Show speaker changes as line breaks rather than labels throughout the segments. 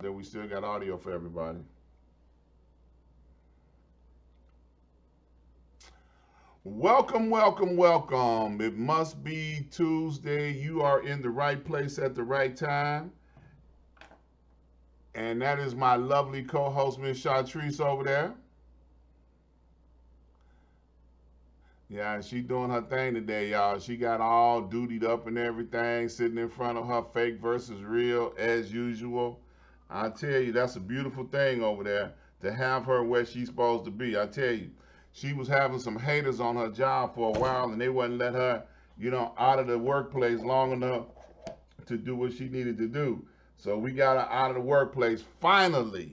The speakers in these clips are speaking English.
Then we still got audio for everybody. Welcome, welcome, welcome. It must be Tuesday. You are in the right place at the right time. And that is my lovely co-host, Miss Chartrice over there. Yeah, she doing her thing today, y'all. She got all dutied up and everything, sitting in front of her fake versus real as usual. I tell you, that's a beautiful thing over there to have her where she's supposed to be. I tell you, she was having some haters on her job for a while, and they wouldn't let her, out of the workplace long enough to do what she needed to do. So we got her out of the workplace finally.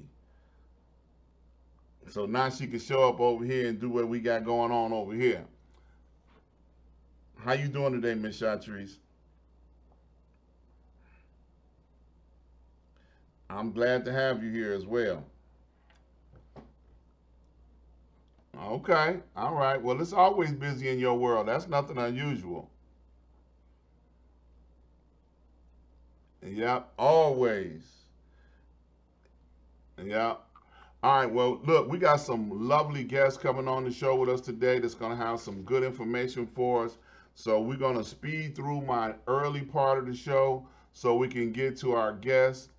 So now she can show up over here and do what we got going on over here. How you doing today, Miss Chartrice? I'm glad to have you here as well. Okay, all right. Well, it's always busy in your world. That's nothing unusual. Yep, always. Yep. All right. Well, look, we got some lovely guests coming on the show with us today that's going to have some good information for us. So we're going to speed through my early part of the show so we can get to our guests.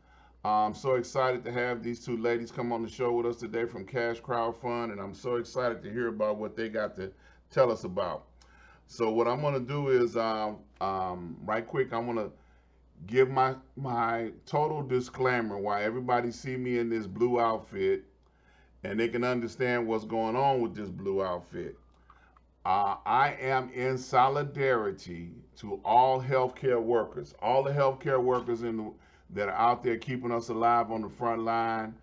I'm so excited to have these two ladies come on the show with us today from Cash Crowd Fund, and I'm so excited to hear about what they got to tell us about. So what I'm gonna do is, right quick, I'm gonna give my total disclaimer why everybody see me in this blue outfit, and they can understand what's going on with this blue outfit. I am in solidarity to all healthcare workers, all the healthcare workers that are out there keeping us alive on the front line.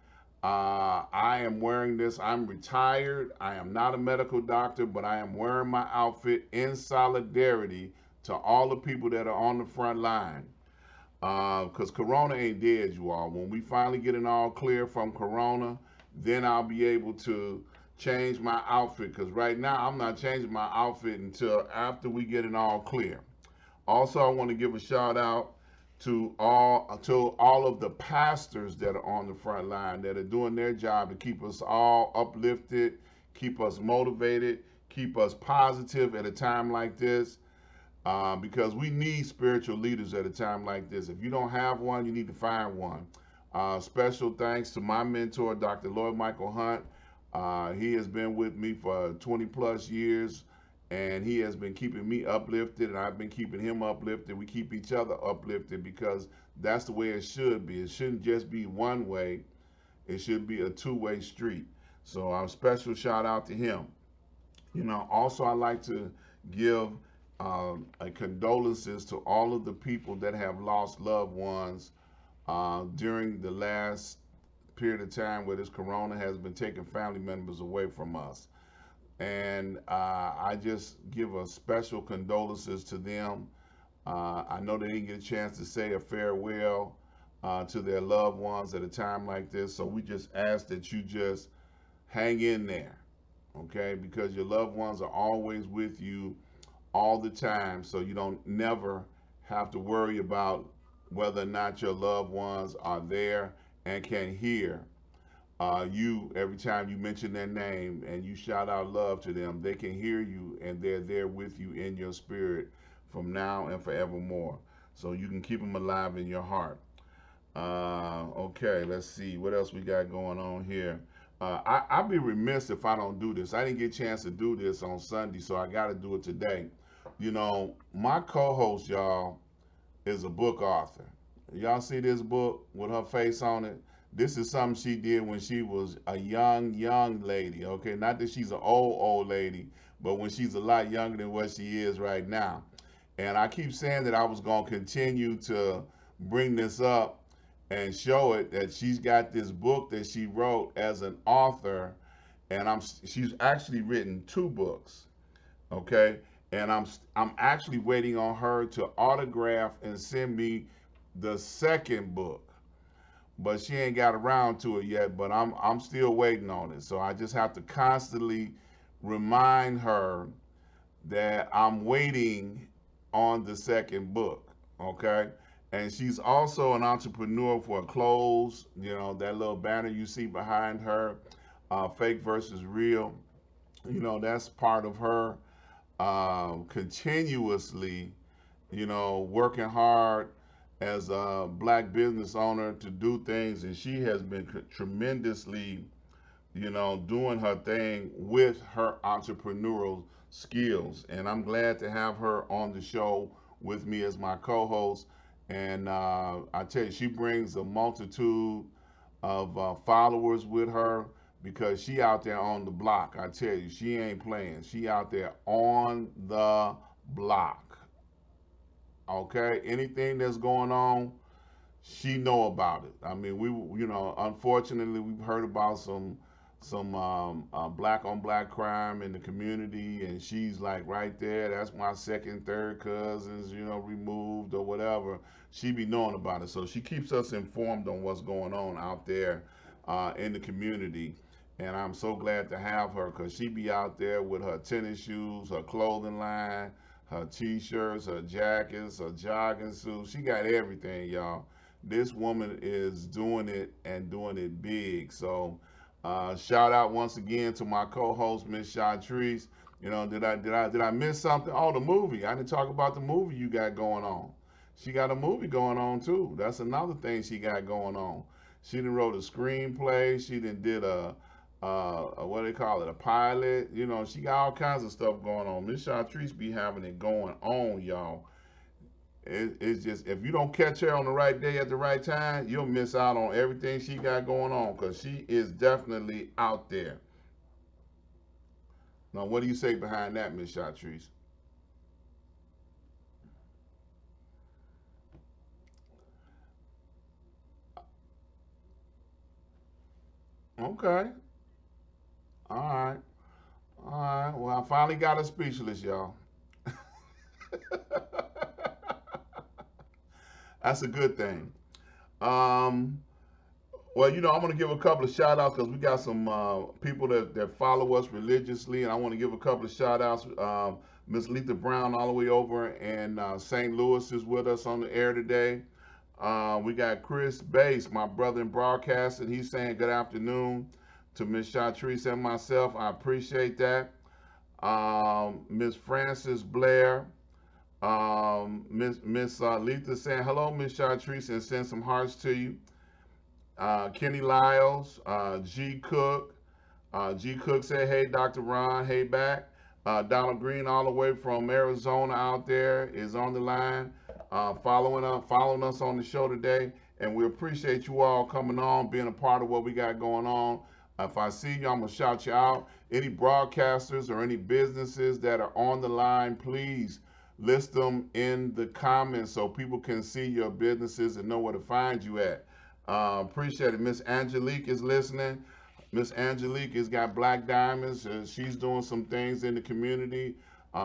I am wearing this. I'm retired. I am not a medical doctor, but I am wearing my outfit in solidarity to all the people that are on the front line. Because Corona ain't dead, you all. When we finally get an all clear from Corona, then I'll be able to change my outfit. Because right now, I'm not changing my outfit until after we get an all clear. Also, I want to give a shout out to all of the pastors that are on the front line that are doing their job to keep us all uplifted, keep us motivated, keep us positive at a time like this. Because we need spiritual leaders at a time like this. If you don't have one, you need to find one. Special thanks to my mentor, Dr. Lloyd Michael Hunt. He has been with me for 20 plus years, and he has been keeping me uplifted, and I've been keeping him uplifted. We keep each other uplifted because that's the way it should be. It shouldn't just be one way, it should be a two-way street. So, a special shout out to him. Also, I like to give a condolences to all of the people that have lost loved ones during the last period of time where this corona has been taking family members away from us. And I just give a special condolences to them. I know they didn't get a chance to say a farewell to their loved ones at a time like this. So we just ask that you just hang in there, okay? Because your loved ones are always with you all the time, so you don't never have to worry about whether or not your loved ones are there and can hear you every time you mention their name and you shout out love to them. They can hear you and they're there with you in your spirit from now and forevermore. So you can keep them alive in your heart. Okay, let's see what else we got going on here. I'd be remiss if I don't do this. I didn't get a chance to do this on Sunday, so I got to do it today. My co-host, y'all, is a book author. Y'all see this book with her face on it? This is something she did when she was a young lady. Okay, not that she's an old lady, but when she's a lot younger than what she is right now. And I keep saying that I was gonna continue to bring this up and show it that she's got this book that she wrote as an author, and she's actually written two books, okay? And I'm actually waiting on her to autograph and send me the second book, but she ain't got around to it yet. But I'm still waiting on it. So I just have to constantly remind her that I'm waiting on the second book, okay? And she's also an entrepreneur for clothes. You know, that little banner you see behind her, fake versus real. You know, that's part of her continuously, you know, working hard as a black business owner to do things. And she has been tremendously, you know, doing her thing with her entrepreneurial skills. And I'm glad to have her on the show with me as my co host. And I tell you, she brings a multitude of followers with her because she out there on the block. I tell you, she ain't playing. She out there on the block. Okay, anything that's going on, she know about it. I mean, you know, unfortunately, we've heard about some black on black crime in the community, and she's like right there. That's my second, third cousins, you know, removed or whatever. She be knowing about it, so she keeps us informed on what's going on out there in the community. And I'm so glad to have her because she be out there with her tennis shoes, her clothing line, her t-shirts, her jackets, her jogging suits. She got everything, y'all. This woman is doing it and doing it big. So shout out once again to my co-host, Miss Shatrice. You know, did I miss something? Oh, the movie. I didn't talk about the movie you got going on. She got a movie going on too. That's another thing she got going on. She done wrote a screenplay. She done did a what do they call it, a pilot. You know, she got all kinds of stuff going on. Miss Shatrice be having it going on, y'all. It's just if you don't catch her on the right day at the right time, you'll miss out on everything she got going on because she is definitely out there. Now, what do you say behind that, Miss Chartrice? Okay. All right. All right. Well, I finally got a speechless, y'all. That's a good thing. Um, well, you know, I'm going to give a couple of shout outs because we got some people that follow us religiously, and I want to give a couple of shout outs. Miss Letha Brown, all the way over in St. Louis, is with us on the air today. We got Chris Bass, my brother in broadcasting. He's saying good afternoon to Miss Chartrice and myself. I appreciate that. Miss Frances Blair, Miss Letha saying hello, Miss Chartrice, and send some hearts to you. Kenny Lyles, G Cook. G Cook said, hey, Dr. Ron, hey back. Donald Green, all the way from Arizona out there, is on the line, following us on the show today. And we appreciate you all coming on, being a part of what we got going on. If I see you, I'm going to shout you out. Any broadcasters or any businesses that are on the line, please list them in the comments so people can see your businesses and know where to find you at. Appreciate it. Miss Angelique is listening. Miss Angelique has got Black Diamonds. She's doing some things in the community.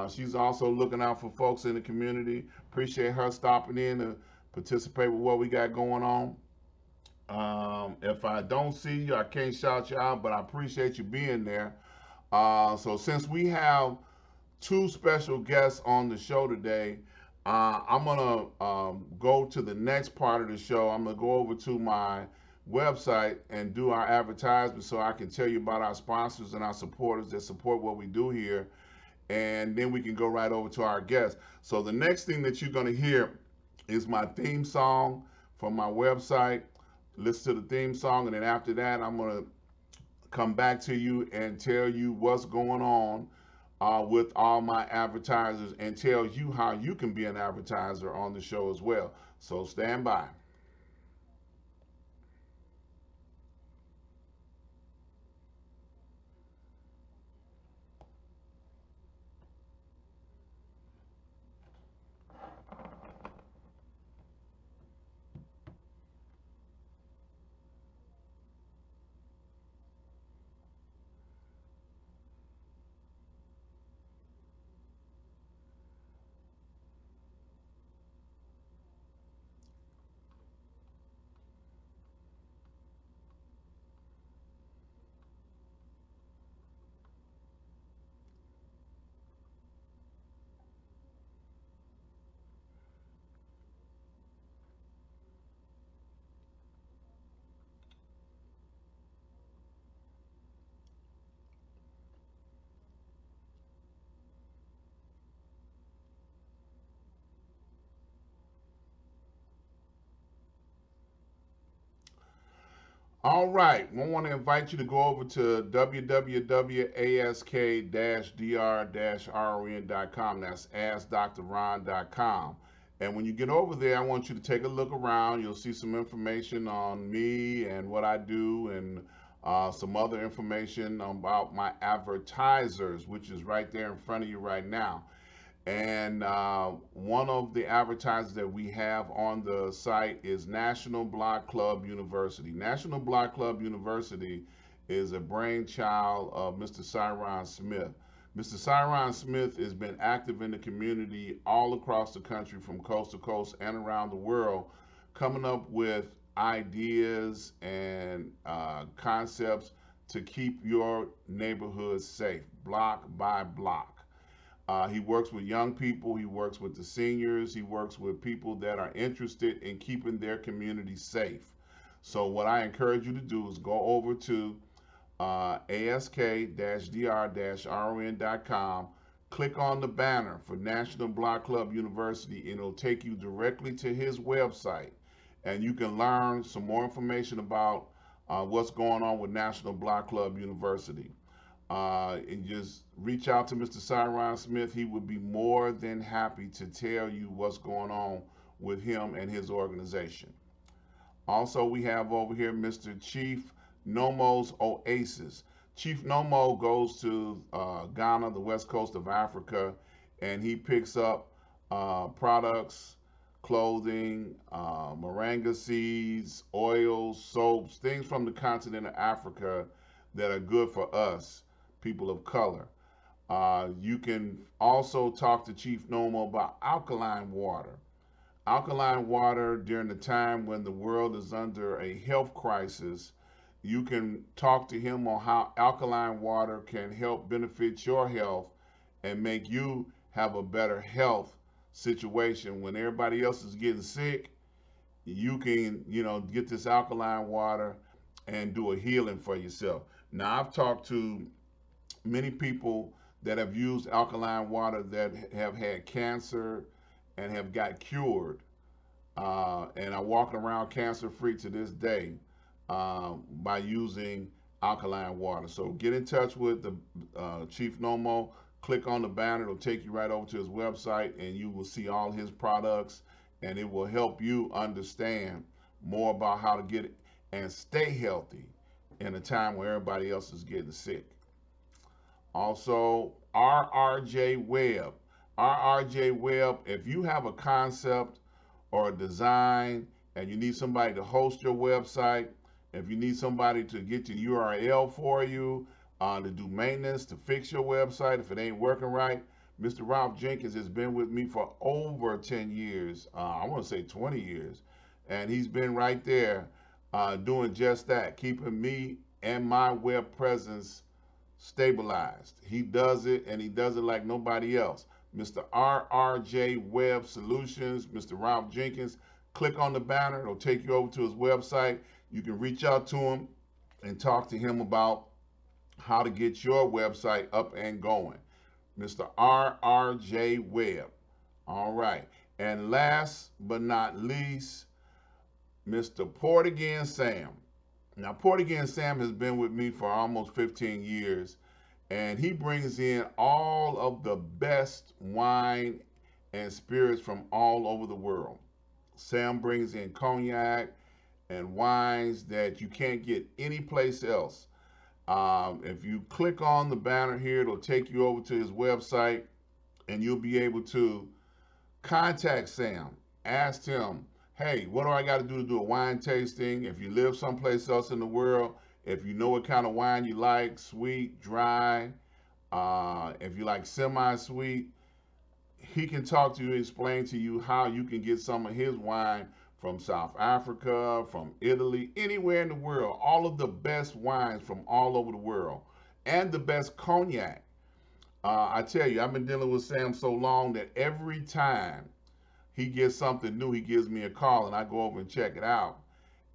She's also looking out for folks in the community. Appreciate her stopping in to participate with what we got going on. If I don't see you, I can't shout you out, but I appreciate you being there. So since we have two special guests on the show today. I'm gonna go to the next part of the show. I'm gonna go over to my website and do our advertisement so I can tell you about our sponsors and our supporters that support what we do here, and then we can go right over to our guests. So the next thing that you're gonna hear is my theme song from my website. Listen to the theme song, and then after that, I'm gonna come back to you and tell you what's going on with all my advertisers and tell you how you can be an advertiser on the show as well. So stand by. All right, I want to invite you to go over to www.ask-dr-ron.com. That's askdrron.com. And when you get over there, I want you to take a look around. You'll see some information on me and what I do, and some other information about my advertisers, which is right there in front of you right now. And one of the advertisers that we have on the site is National Block Club University. National Block Club University is a brainchild of Mr. Cyron Smith. Mr. Cyron Smith has been active in the community all across the country, from coast to coast and around the world, coming up with ideas and concepts to keep your neighborhood safe, block by block. He works with young people, he works with the seniors, he works with people that are interested in keeping their community safe. So, what I encourage you to do is go over to ask-dr-ron.com, click on the banner for National Block Club University, and it'll take you directly to his website. And you can learn some more information about what's going on with National Block Club University. And just reach out to Mr. Cyron Smith. He would be more than happy to tell you what's going on with him and his organization. Also, we have over here Mr. Chief Nomo's Oasis. Chief Nomo goes to Ghana, the west coast of Africa, and he picks up products, clothing, moringa seeds, oils, soaps, things from the continent of Africa that are good for us, people of color. You can also talk to Chief Nomo about alkaline water. Alkaline water during the time when the world is under a health crisis, you can talk to him on how alkaline water can help benefit your health and make you have a better health situation. When everybody else is getting sick, you can, get this alkaline water and do a healing for yourself. Now, I've talked to many people that have used alkaline water that have had cancer and have got cured, and are walking around cancer free to this day, by using alkaline water. So get in touch with the Chief Nomo. Click on the banner; it'll take you right over to his website, and you will see all his products, and it will help you understand more about how to get it and stay healthy in a time where everybody else is getting sick. Also, RRJ Web. RRJ Web, if you have a concept or a design and you need somebody to host your website, if you need somebody to get the URL for you, to do maintenance, to fix your website if it ain't working right, Mr. Ralph Jenkins has been with me for over 10 years. I want to say 20 years. And he's been right there doing just that, keeping me and my web presence stabilized. He does it, and he does it like nobody else. Mr. RRJ Web Solutions, Mr. Ralph Jenkins. Click on the banner, it'll take you over to his website. You can reach out to him and talk to him about how to get your website up and going. Mr. RRJ Web. All right. And last but not least, Mr. Portigan Sam. Now, Portigan Sam has been with me for almost 15 years, and he brings in all of the best wine and spirits from all over the world. Sam brings in cognac and wines that you can't get anyplace else. If you click on the banner here, it'll take you over to his website, and you'll be able to contact Sam. Ask him, hey, what do I got to do a wine tasting? If you live someplace else in the world, if you know what kind of wine you like, sweet, dry, if you like semi-sweet, he can talk to you and explain to you how you can get some of his wine from South Africa, from Italy, anywhere in the world. All of the best wines from all over the world, and the best cognac. I tell you, I've been dealing with Sam so long that every time he gets something new, he gives me a call, and I go over and check it out.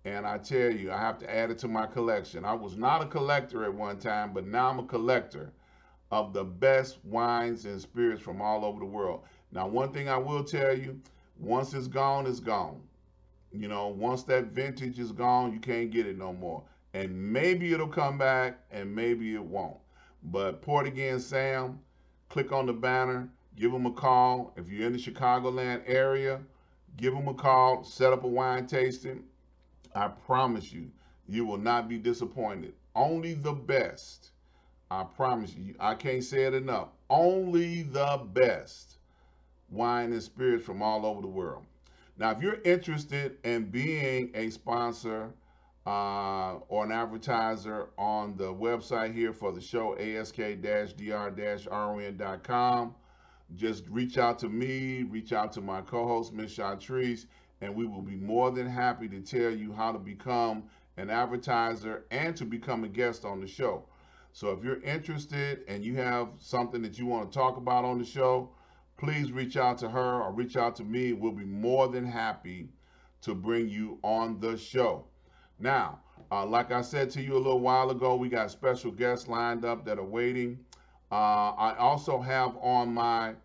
And I tell you, I have to add it to my collection. I was not a collector at one time, but now I'm a collector of the best wines and spirits from all over the world. Now, one thing I will tell you, once it's gone, it's gone. Once that vintage is gone, you can't get it no more. and maybe it'll come back and maybe it won't. But Port Again Sam, click on the banner, give them a call. If you're in the Chicagoland area, give them a call, set up a wine tasting. I promise you, you will not be disappointed. Only the best. I promise you. I can't say it enough. Only the best wine and spirits from all over the world. Now, if you're interested in being a sponsor or an advertiser on the website here for the show, ask-dr-ron.com, just reach out to me, reach out to my co-host, Miss Chartrice, and we will be more than happy to tell you how to become an advertiser and to become a guest on the show. So if you're interested and you have something that you want to talk about on the show, please reach out to her or reach out to me. We'll be more than happy to bring you on the show. Now, like I said to you a little while ago, we got special guests lined up that are waiting. I also have on my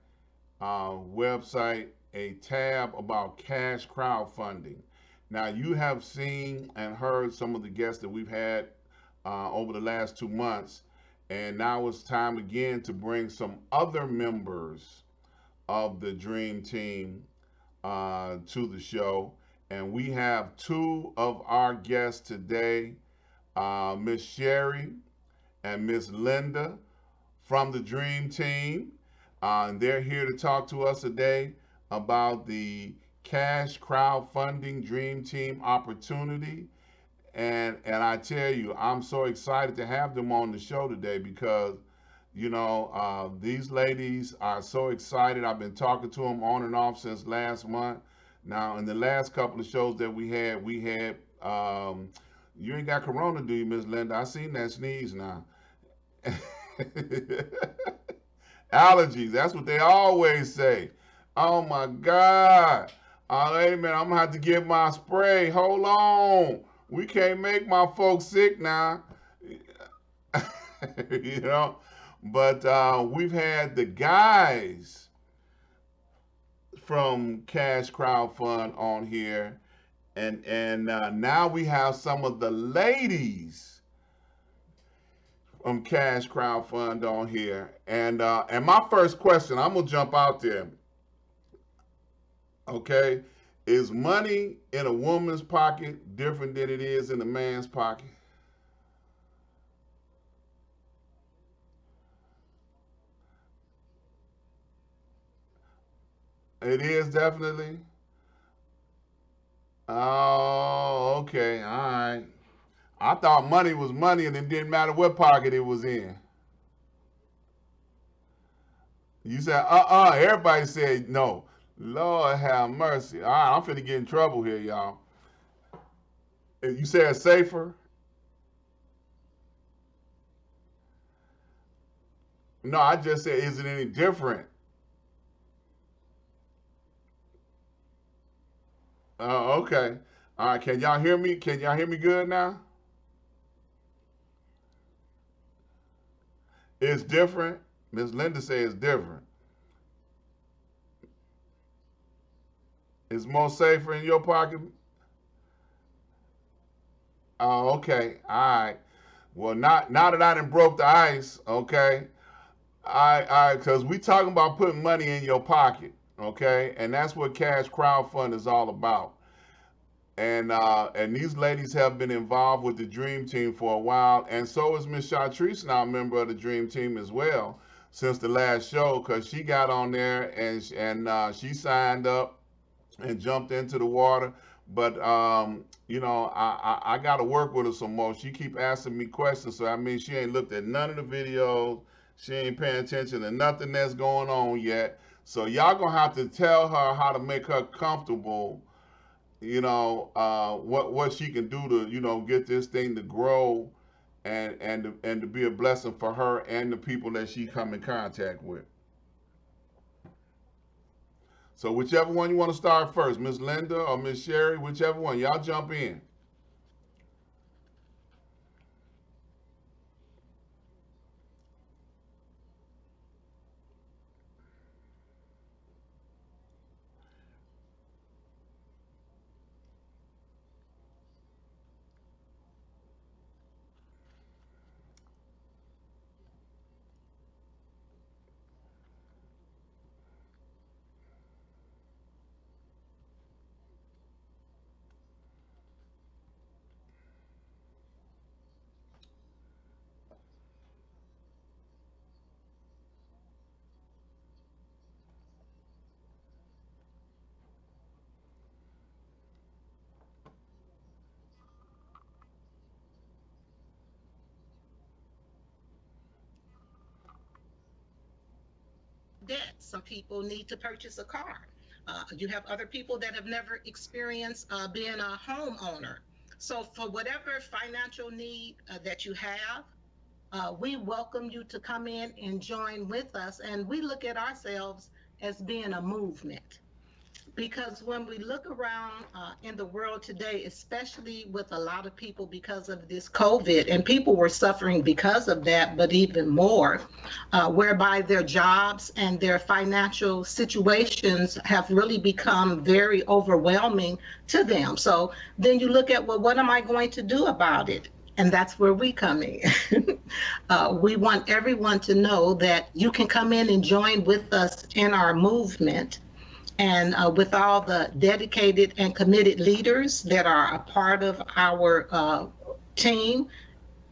website a tab about cash crowdfunding. Now, you have seen and heard some of the guests that we've had over the last 2 months, and now it's time again to bring some other members of the Dream Team to the show. And we have two of our guests today, Miss Sherry and Miss Linda from the Dream Team. And they're here to talk to us today about the cash crowdfunding Dream Team opportunity. And I tell you, I'm so excited to have them on the show today because these ladies are so excited. I've been talking to them on and off since last month. Now, in the last couple of shows that we had, you ain't got corona, do you, Miss Linda? I seen that sneeze now. Allergies, that's what they always say. Oh my God. Hey man, I'm gonna have to get my spray. Hold on. We can't make my folks sick now. you know. But we've had the guys from Cash Crowdfund on here, and now we have some of the ladies from Cash Crowdfund on here. And my first question, I'm gonna jump out there. Okay, is money in a woman's pocket different than it is in a man's pocket? It is definitely. Oh, okay, all right. I thought money was money and it didn't matter what pocket it was in. You said, everybody said no. Lord have mercy. All right, I'm finna get in trouble here, y'all. You said safer? No, I just said, is it any different? Oh, okay. All right, can y'all hear me? Can y'all hear me good now? It's different. Miss Linda says it's different. It's more safer in your pocket. Oh, okay. All right. Well, not now that I done broke the ice, okay. Because we talking about putting money in your pocket, okay, and that's what Cash Crowdfund is all about. And these ladies have been involved with the Dream Team for a while, and so is Miss Chartrice now a member of the Dream Team as well since the last show because she got on there and she signed up and jumped into the water. But I got to work with her some more. She keep asking me questions, so I mean she ain't looked at none of the videos. She ain't paying attention to nothing that's going on yet. So y'all gonna have to tell her how to make her comfortable. What she can do to get this thing to grow and to be a blessing for her and the people that she come in contact with. So whichever one you want to start first, Miss Linda or Miss Sherry, whichever one, y'all jump in.
debt. Some people need to purchase a car. You have other people that have never experienced being a homeowner. So, for whatever financial need that you have, we welcome you to come in and join with us. And we look at ourselves as being a movement, because when we look around in the world today, especially with a lot of people because of this COVID, and people were suffering because of that, but even more, whereby their jobs and their financial situations have really become very overwhelming to them. So then you look at, well, what am I going to do about it? And that's where we come in. We want everyone to know that you can come in and join with us in our movement, and with all the dedicated and committed leaders that are a part of our team.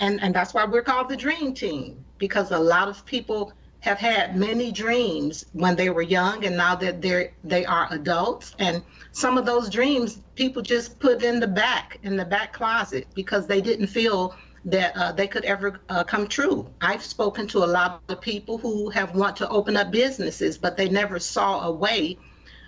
And that's why we're called the Dream Team, because a lot of people have had many dreams when they were young, and now that they are adults, and some of those dreams people just put in the back closet, because they didn't feel that they could ever come true. I've spoken to a lot of people who have want to open up businesses, but they never saw a way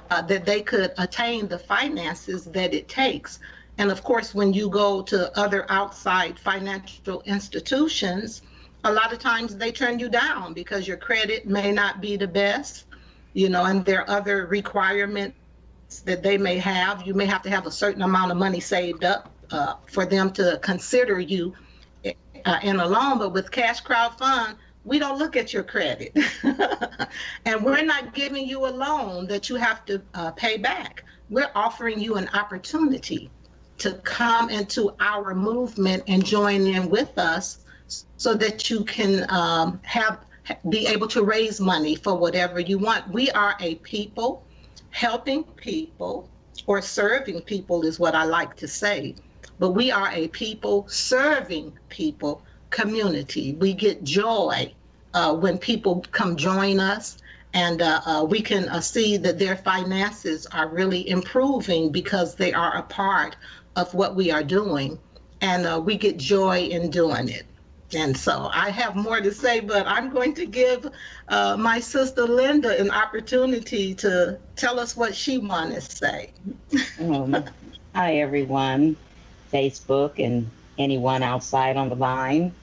that they could attain the finances that it takes. And of course, when you go to other outside financial institutions, a lot of times they turn you down because your credit may not be the best, and there are other requirements that they may have. You may have to have a certain amount of money saved up for them to consider you in a loan. But with Cash Crowd Fund, we don't look at your credit. And we're not giving you a loan that you have to pay back. We're offering you an opportunity to come into our movement and join in with us, so that you can be able to raise money for whatever you want. We are a people helping people, or serving people is what I like to say. But we are a people serving people community. We get joy when people come join us, and we can see that their finances are really improving because they are a part of what we are doing, and we get joy in doing it. And so I have more to say, but I'm going to give my sister Linda an opportunity to tell us what she wants to say.
Um, Hi, everyone, Facebook and anyone outside on the line.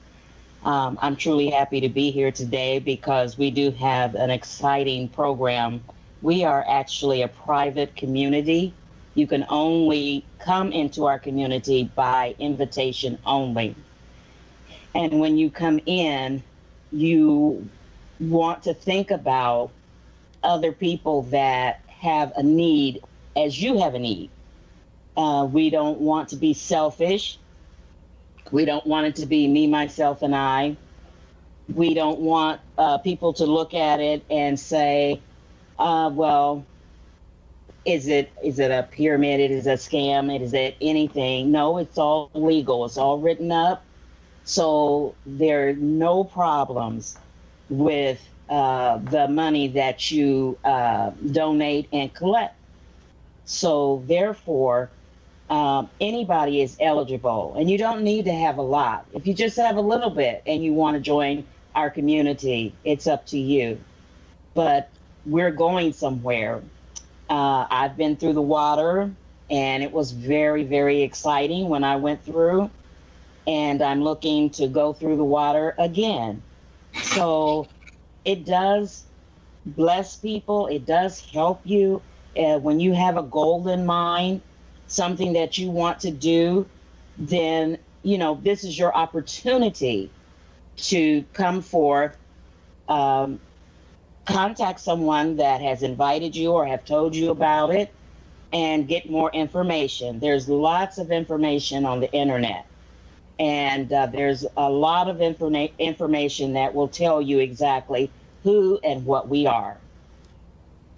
I'm truly happy to be here today because we do have an exciting program. We are actually a private community. You can only come into our community by invitation only. And when you come in, you want to think about other people that have a need as you have a need. We don't want to be selfish. We don't want it to be me, myself, and I. We don't want people to look at it and say, well, is it a pyramid? Is it a scam? Is it anything? No, it's all legal. It's all written up. So there are no problems with the money that you donate and collect. So therefore, anybody is eligible, and you don't need to have a lot. If you just have a little bit and you want to join our community, it's up to you. But we're going somewhere. I've been through the water, and it was very, very exciting when I went through, and I'm looking to go through the water again. So it does bless people, it does help you when you have a goal in mind, something that you want to do, then this is your opportunity to come forth, um, contact someone that has invited you or have told you about it, and get more information. There's lots of information on the internet, and there's a lot of information that will tell you exactly who and what we are.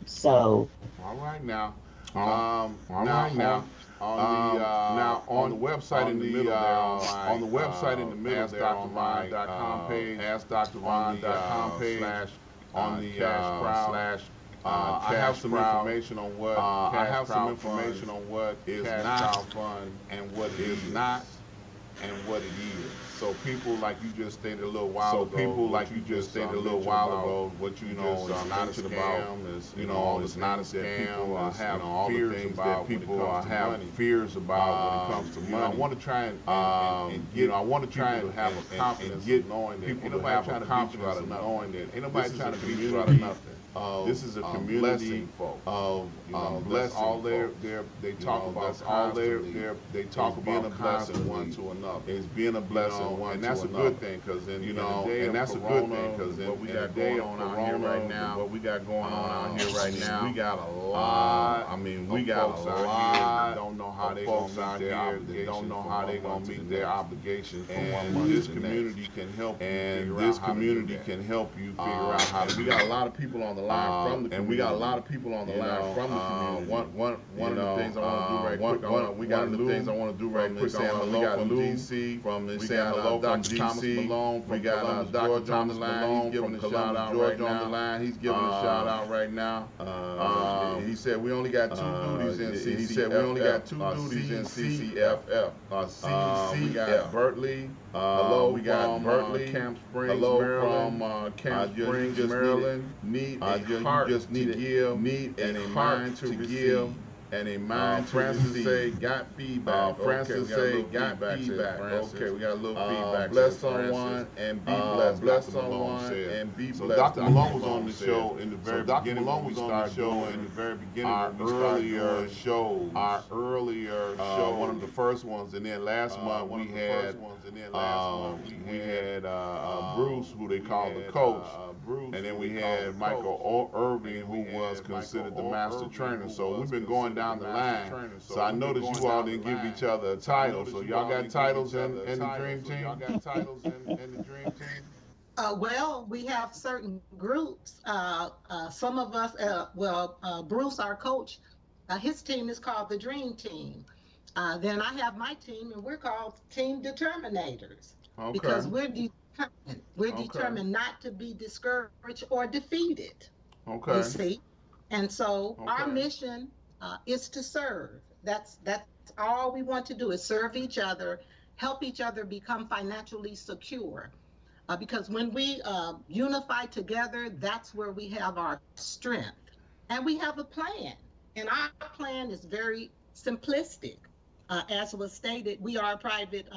So
All right now.
All
Now
right now.
now on the website
on
in the
the,
middle there, on the website in the middle there, on my
page,
AskDrRon.com page,
slash
on the
cash crowd,
slash
I have some
crowd.
information on what
I
cash
have some
crowd
information
fund
on what is
cash
not
crowd fund
and what is
is.
not and what it is. So people, like you just stated a little while ago, what you just mentioned about, it's not a scam. Have all the things that people have fears about when it comes to money. I want to try and get, I want to try and have a confidence of knowing that people to have a confidence of knowing that ain't nobody trying to beat you out of nothing. This is a community of blessing. All they talk about they talk about being a blessing one to another. It's being a blessing one, and that's a good thing because and that's a good thing because what we got going on out here right now, what we got going on out here right now, we got a lot. I mean, we got a lot. Don't know how they gonna meet their obligations. They don't know how they gonna meet their obligations from one month to the next. This community can help. And this community can help you figure out how to. We got a lot of people on the line from the community. And we got a lot of people on the line from the community. One of the things I want to do right quick. We got the things I want to do right quick. Saying hello from DC. From saying hello from DC. Malone. We got Dr. Thomas Malone. He's giving a shout out right now. On the line. He's giving a shout out right now. He said we only got two duties in CCFF. He said we only got two duties in CCFF. We got Berkeley. Hello, we got Berkeley, Camp Springs, Maryland. From Camp Springs, Maryland. Need a heart to give, need a mind to receive, and a mind to receive. Francis say got feedback. Francis say got feedback. Okay, we got a little feedback. Bless someone and be blessed. Bless someone and be blessed. So Dr. Malone was on the show in the very beginning. Malone was on the show in the very beginning. Our earlier shows. One of the first ones, and then last month we had Bruce, who they call the coach, and then we had Michael Irving, who was considered the master trainer. So we've been going down the line. So I noticed you all didn't give each other a title. So y'all got titles in the Dream Team? Y'all got titles in the Dream Team?
Well, we have certain groups. Some of us, Bruce, our coach, his team is called the Dream Team. Then I have my team, and we're called Team Determinators. Okay. Because we're determined. We're determined not to be discouraged or defeated. Okay. You see? And so our mission is to serve. That's all we want to do is serve each other, help each other become financially secure. Because when we unify together, that's where we have our strength. And we have a plan. And our plan is very simplistic. As was stated, we are a private,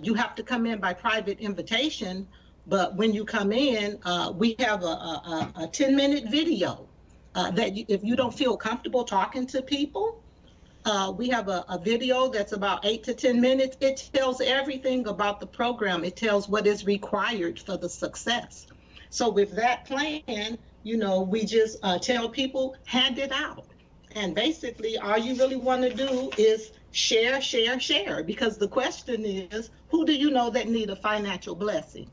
you have to come in by private invitation. But when you come in, we have a 10-minute video that if you don't feel comfortable talking to people, we have a video that's about 8 to 10 minutes. It tells everything about the program. It tells what is required for the success. So with that plan, we just tell people, hand it out. And basically, all you really want to do is share, share, share. Because the question is, who do you know that need a financial blessing?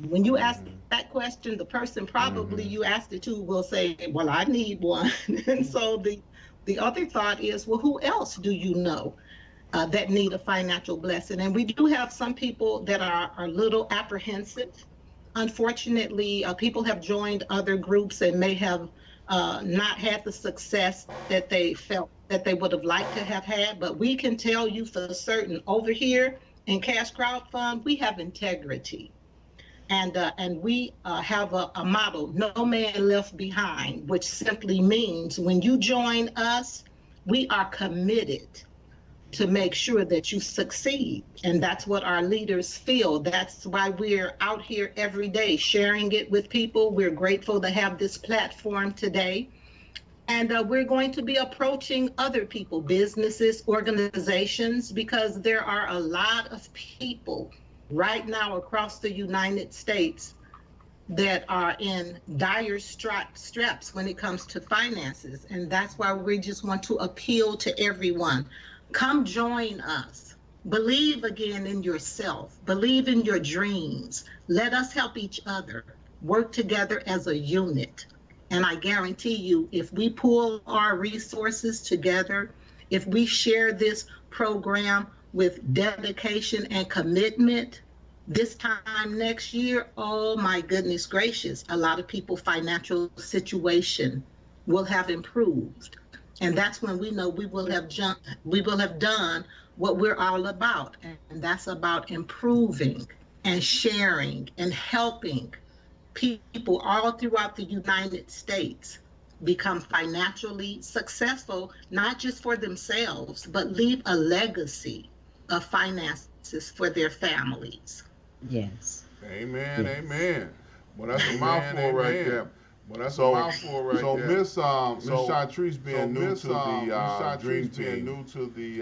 When you ask that question, the person probably you asked it to will say, well, I need one. And so the other thought is, well, who else do you know that need a financial blessing? And we do have some people that are a little apprehensive. Unfortunately, people have joined other groups and may have not had the success that they felt that they would have liked to have had. But we can tell you for certain, over here in Cash Crowd Fund, we have integrity. And we have a motto, no man left behind, which simply means when you join us, we are committed to make sure that you succeed. And that's what our leaders feel. That's why we're out here every day sharing it with people. We're grateful to have this platform today. And we're going to be approaching other people, businesses, organizations, because there are a lot of people right now across the United States that are in dire straps when it comes to finances. And that's why we just want to appeal to everyone. Come join us. Believe again in yourself. Believe in your dreams. Let us help each other. Work together as a unit. And I guarantee you, if we pool our resources together, if we share this program with dedication and commitment, this time next year, oh my goodness gracious, a lot of people's financial situation will have improved. And that's when we know we will have done what we're all about, and that's about improving and sharing and helping people all throughout the United States become financially successful, not just for themselves, but leave a legacy of finances for their families.
Yes.
Amen,
Yes.
amen. Well, that's a mouthful right there.
Well, that's a
So,
mouthful right
so
there.
Miss
So,
Chartrice being new to the Dream Team,
new to the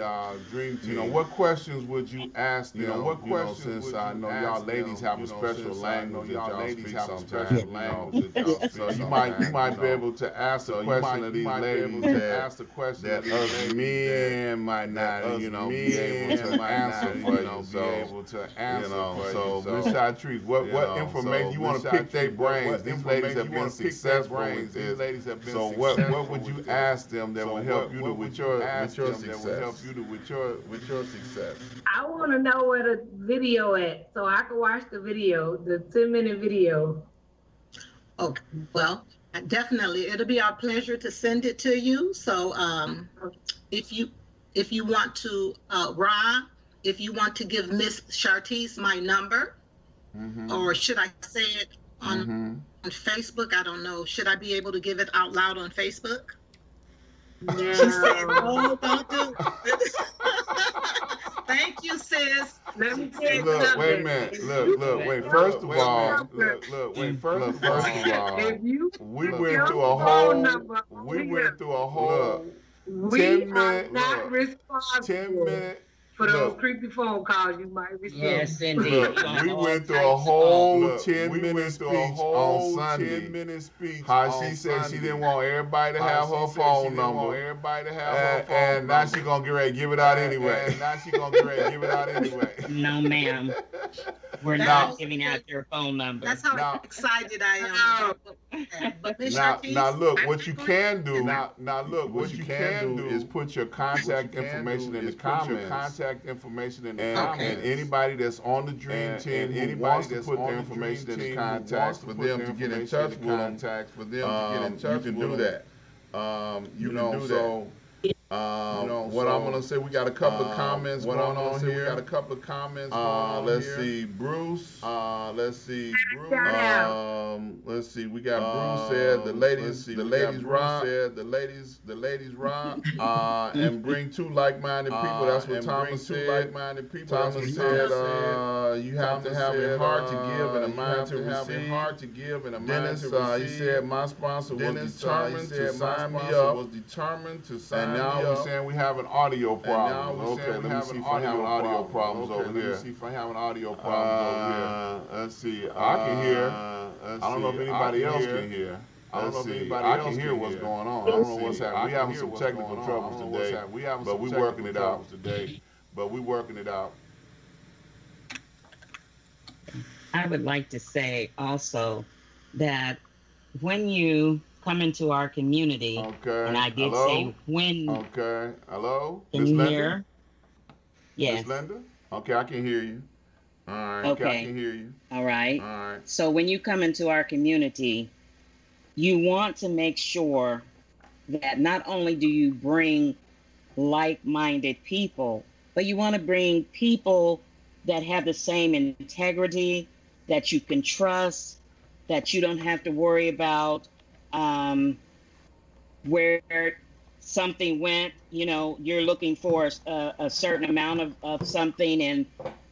Dream Team.
you know, what questions would you ask them?
You know, what
You know,
questions
since
would
I
you
know
ask
y'all ladies
them,
have
you
a
know,
special
since I know
language that
y'all
y'all
ladies
speak
have a
sometimes.
special
You know,
language that y'all speak
so you
sometimes,
might
you
be
know.
able to ask a
So
question of these
be
ladies
able to
that
ask the question
that
of these
us
ladies
men might not,
us
you know, be able
men
to
might
answer
not,
for
you
you.
know, be
So,
able to answer
you know,
for
so
you.
Miss
So,
Chartrice, what information you want to pick their brains?
what
These ladies
information
have
you
been
want to pick their
successful
brains?
with
These
this.
ladies have been
So
successful
what would you
with this.
ask them that
So
would help you to
what
with
would you
your
ask them that would help
success?
you to with your success?
I want to know where the video at so I can watch the video, the 10-minute video.
Okay, well, definitely, it'll be our pleasure to send it to you. So if you want to, Ron, if you want to give Miss Chartice my number, or should I say it on Facebook? I don't know. Should I be able to give it out loud on Facebook?
No.
She said, "No, don't do it." Thank you, sis.
Let me tell you
Look, wait a
something.
minute.
If
Look,
you
look,
put
wait.
your
First of
phone
all,
number-
wait. First of all,
if you
we
put
went
your
through a
phone
whole.
number
We
on
went
here,
through a whole
we
10
are
minute.
not 10
responsible.
minute for those creepy phone calls you might receive.
Yes, indeed.
Look, we went through a whole 10-minute speech on Sunday.
10-minute speech.
How she said she didn't want everybody to have her phone number.
Everybody to have her phone
And now she gonna get ready to give it out anyway.
And now she gonna get ready to give it out anyway.
No, ma'am. We're
Now-
not giving out your phone number.
That's how excited I am about what we have. But Miss Chartice,
Now look,
I
what you
agree.
can do.
Now look,
What you can do is put your contact information in the comments.
Contact information in the
And,
comments.
and anybody that's on the Dream Team
and
who
anybody
wants to
that's
put
on
their
the
information
Dream
in the
Team who
contacts
wants
for
to
them
put
to get in
their
touch
information in
with
the contacts for them to get in
you
touch
can
with
do
them.
that.
You
You know,
can do
so what I'm gonna say, we got a couple of comments
what
going
I'm gonna
on
say, we
here.
got a couple of comments going on
Let's
here.
see, Bruce.
Let's see, Bruce.
Shout out.
Let's see, we got Bruce said the ladies, rock.
Said the ladies rock.
And bring two like-minded people. That's what
and
Thomas
bring two
said.
like-minded people.
Thomas
That's what
said, you have to have a heart to give and a mind to
have a
receive.
heart to give and a mind
Dennis,
to receive.
he said my sponsor was determined to sign me up.
Was determined to sign
And
me
now
up.
we're saying we having audio problems.
now we
Okay,
saying we
let me
having
see if I have audio problems
Okay,
over
let me
here.
see if I have an audio problems over here.
Let's see. I can hear. I don't know if anybody else
hear.
can hear.
I don't know if anybody
I
else
can hear
can
what's
hear.
going on. I don't know what's
See,
happening.
I
We
can
having
hear
some
what's
technical
going on.
troubles
I don't know
today,
what's happening. We having
but
some
we
technical
working it out
troubles today, but we working it out.
I would like to say also that when you come into our community,
Okay.
and I did
Hello?
say when,
Okay. Hello?
can
Miss
you
Linda?
hear? Yes.
Miss Linda? Okay, I can hear you. All right.
Okay.
I can hear you.
All right.
All right.
So when you come into our community, you want to make sure that not only do you bring like-minded people, but you want to bring people that have the same integrity, that you can trust, that you don't have to worry about where something went. You know, you're looking for a certain amount of something,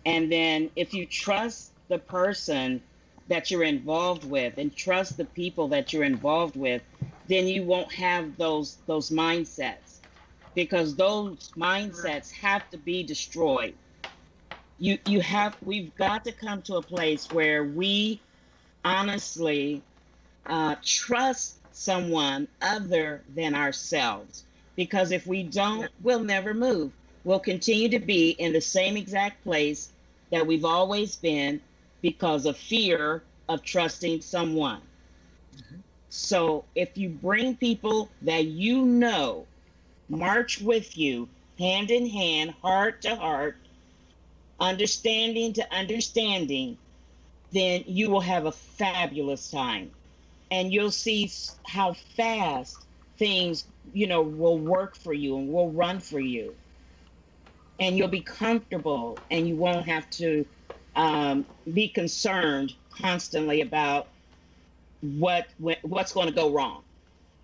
and then if you trust the person that you're involved with and trust the people that you're involved with, then you won't have those mindsets, because those mindsets have to be destroyed. We've got to come to a place where we honestly trust someone other than ourselves, because if we don't, we'll never move. We'll continue to be in the same exact place that we've always been because of fear of trusting someone. So if you bring people that you know march with you hand in hand, heart to heart, understanding to understanding, then you will have a fabulous time. And you'll see how fast things, will work for you and will run for you. and you'll be comfortable, and you won't have to be concerned constantly about what's going to go wrong.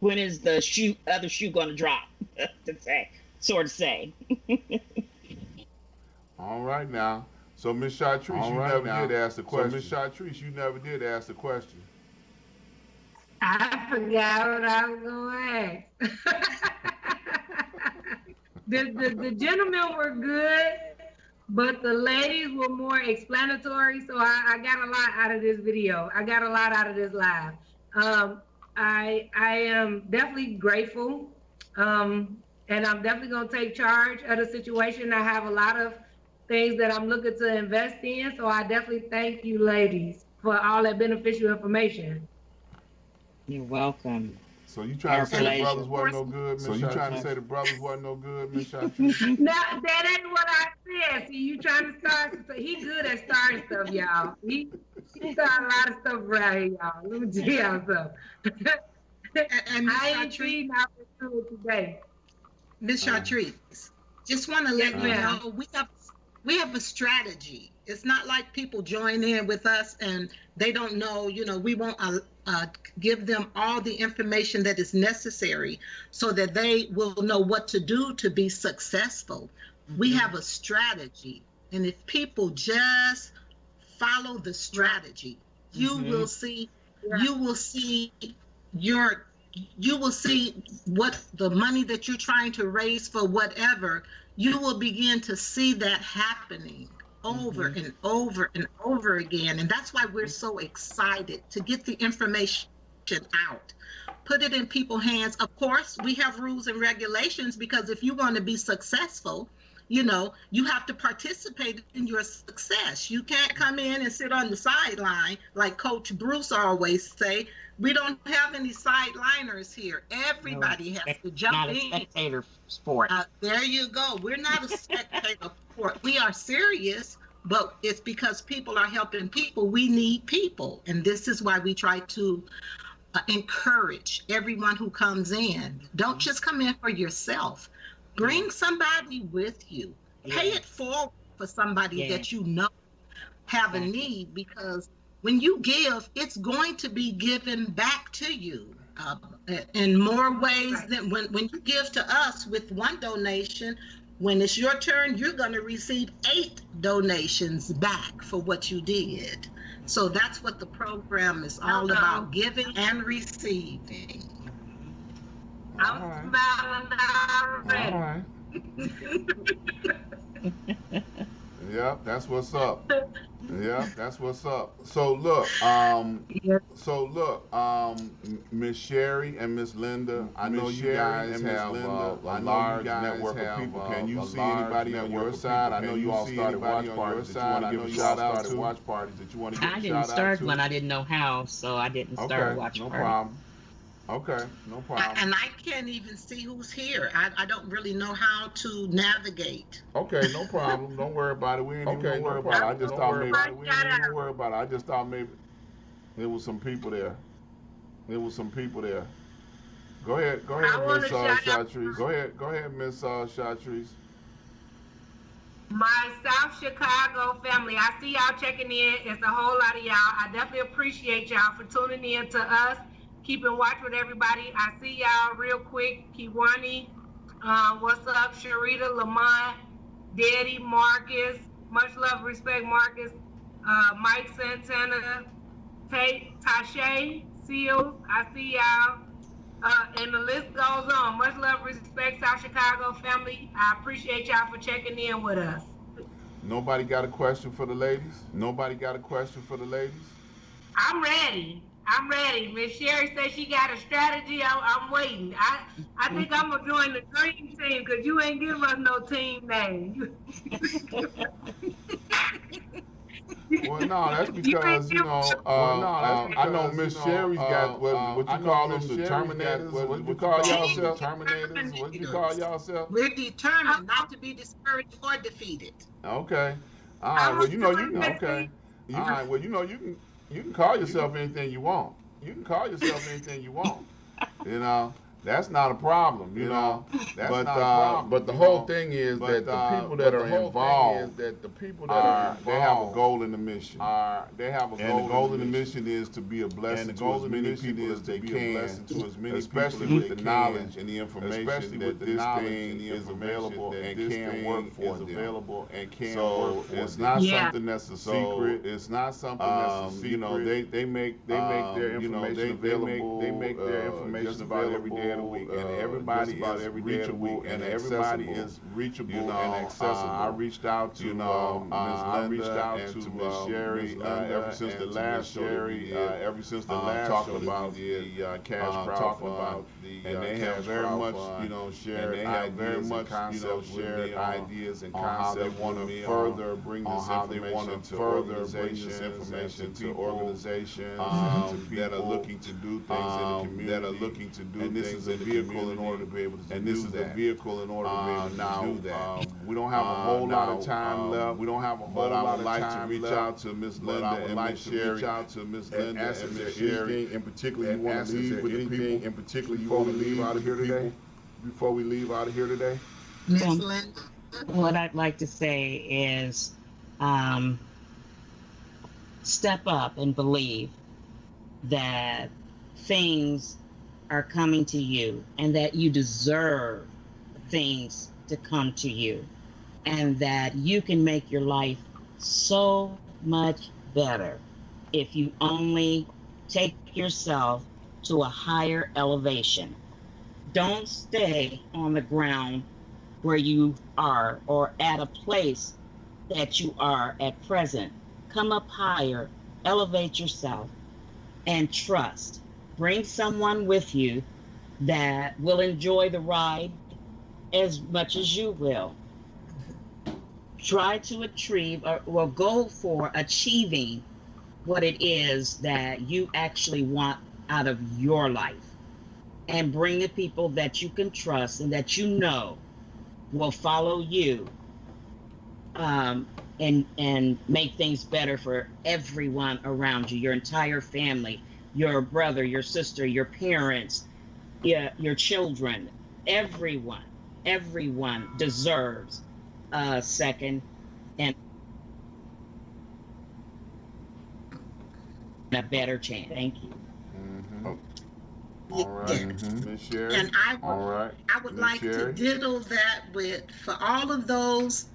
When is the other shoe going to drop? To say, sort of say.
All right now. So Miss Chartrice, you never did ask the question. So Miss Chartrice, you never did ask the question.
I forgot what I was going to ask. The gentlemen were good, but the ladies were more explanatory. So I got a lot out of this video. I got a lot out of this live. I am definitely grateful, and I'm definitely gonna take charge of the situation. I have a lot of things that I'm looking to invest in, so I definitely thank you, ladies, for all that beneficial information.
You're welcome.
So you trying to say the brothers wasn't no good, Miss Chartrice? So you trying to say the brothers wasn't no good, Miss Chartrice?
No, that ain't what I said. See, you trying to start? He good at starting stuff, y'all. He started a lot of stuff around here, y'all. Let me tell y'all something.
And
I ain't treating our today.
Miss Chartrice, just want to let you know we have a strategy. It's not like people join in with us and they don't know. We won't give them all the information that is necessary so that they will know what to do to be successful. Mm-hmm. We have a strategy, and if people just follow the strategy, you will see. You will see you will see what the money that you're trying to raise for whatever, you will begin to see that happening over and over and over again. And that's why we're so excited to get the information out, put it in people's hands. Of course, we have rules and regulations, because if you want to be successful, you have to participate in your success. You can't come in and sit on the sideline like Coach Bruce always say. We don't have any sideliners here. Everybody has to jump in.
Not a spectator sport.
There you go. We're not a spectator sport. We are serious, but it's because people are helping people. We need people. And this is why we try to encourage everyone who comes in. Don't just come in for yourself. Bring somebody with you. Pay it forward for somebody that you know have a need, because when you give, it's going to be given back to you in more ways than when you give to us with one donation. When it's your turn, you're going to receive 8 donations back for what you did. So that's what the program is all about, giving and receiving.
I'm smiling already.
All right. Yep, that's what's up. Yeah, that's what's up. So look, Miss Sherry and Miss Linda, I know you guys have a large network of people. Can you see anybody on your side? I know you all started watch parties that you want to give a shout out to. Watch parties that you want to give a shout out to.
I didn't start one. I didn't know how, so I didn't start watch
no
parties.
Problem. Okay, no problem.
And I can't even see who's here. I don't really know how to navigate.
Okay, no problem. Don't worry about it. We ain't even worry about it. I just thought maybe we ain't even worry about it. I just thought maybe there was some people there. Go ahead, Miss Chartrice. Go ahead, Miss Chartrice.
My South Chicago family, I see y'all checking in. It's a whole lot of y'all. I definitely appreciate y'all for tuning in to us. Keeping watch with everybody. I see y'all real quick. Kiwani, what's up? Sharita, Lamont, Daddy, Marcus, much love, respect, Marcus, Mike Santana, Tate, Tashay, Seals, I see y'all. And the list goes on. Much love, respect, South Chicago family. I appreciate y'all for checking in with us.
Nobody got a question for the ladies?
I'm ready. Miss Sherry said she got a strategy. I'm waiting. I think I'm gonna join the dream team, because you ain't give us no team name.
Well, no, that's because I know Miss Sherry's got what you call them, the Terminators. What you call yourself? Terminators. What you call yourself?
We're determined not to be discouraged or defeated.
Okay. All right. Well, you can. Okay. All right. Well, you can call yourself anything you want. You know. That's not a problem, you know.
That's
But
not a problem,
but the
you
whole
know.
thing is
But,
that the people that
but
are
the whole
involved,
thing is that the people that are involved,
they have a goal and a mission.
they have a
And the
goal
goal
and
and
a
the
mission.
mission is to be a
And the
blessing to
goal
as
and the
many
mission
people
is
as
to
they
be a
can,
blessing to as many
especially
people as
with the
they
knowledge
can,
and the information
especially
that
with the
this
knowledge
thing
and the
is available
information that
and
this
can
thing
work for
is
them.
available and can
So
work for
it's
them.
not
Yeah.
something that's a
So
secret.
it's not something that's a secret.
You know, they make their
You know,
information available.
they make their information
just about every day of the
available,
week, and
just
everybody
about
is
every day of the
reachable
week,
and
everybody
accessible.
is reachable
You know,
and accessible.
I reached out to Ms.
I
Linda
reached out
and to
to
Ms. Sherry
Ms. Linda
ever since the
and to
last
Ms.
show that
Sherry
we did,
ever since the last
talking
show that
about
we did,
the cash crowd
talking
fund,
about the
and they
cash
have very
crowd
much,
fund,
you know,
and
shared
they have very
ideas
much,
and concepts
shared
with me
ideas and
on how they
concepts
want
with
to
me
further bring
on
this
how they want
information
to
to
further bring this
organizations
information
and
to
people
organizations and to
that are
people
looking to do things in the community.
that are looking to do
And this
things
is a
in the
vehicle in
community.
order to be able to
And
do
this is a
that.
vehicle in order to be able to
Now,
do that.
we don't have a whole lot of
Now,
time left.
We don't have a whole
But I
lot
would
of
like to
time
reach
left,
out to Ms.
but
Linda
I would
and
like
Ms.
to
Sherry
reach out to Ms.
and
Linda
ask
and
if
Ms.
there's
Sherry
anything in particular you
and
want
ask
to
if
leave
there's
with the
anything
people
in particular you
before we
want to
leave
leave
out of
with
here
the
today.
people before we leave out of here today.
Miss
Well,
Linda.
what I'd like to say is um, step up and believe that things are coming to you and that you deserve things to come to you and that you can make your life so much better if you only take yourself to a higher elevation. Don't stay on the ground where you are or at a place that you are at present. Come up higher, elevate yourself, and trust. Bring someone with you that will enjoy the ride as much as you will. Try to achieve or go for achieving what it is that you actually want out of your life. And bring the people that you can trust and that you know will follow you and make things better for everyone around you, your entire family, your brother, your sister, your parents, your children, everyone deserves a second and a better chance. Thank you.
All right, Ms. Sherry.
And
All right,
I would
Ms.
like
Sherry.
to diddle that with for all of those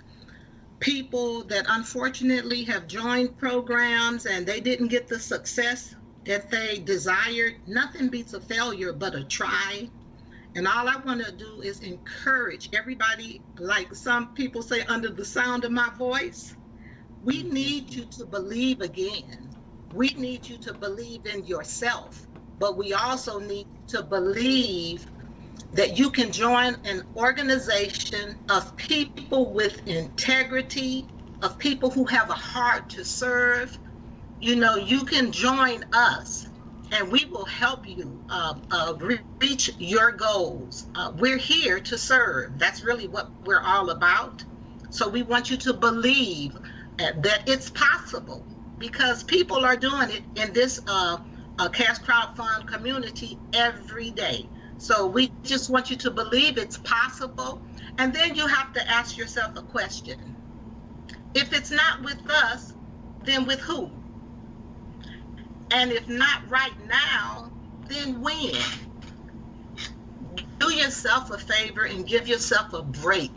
people that unfortunately have joined programs and they didn't get the success that they desired. Nothing beats a failure but a try. And all I want to do is encourage everybody, like some people say, under the sound of my voice. We need you to believe again. We need you to believe in yourself, but we also need to believe that you can join an organization of people with integrity, of people who have a heart to serve. You know, you can join us and we will help you reach your goals. We're here to serve. That's really what we're all about. So we want you to believe that it's possible because people are doing it in this cash crowdfund community every day. So we just want you to believe it's possible. And then you have to ask yourself a question. If it's not with us, then with who? And if not right now, then when? Do yourself a favor and give yourself a break.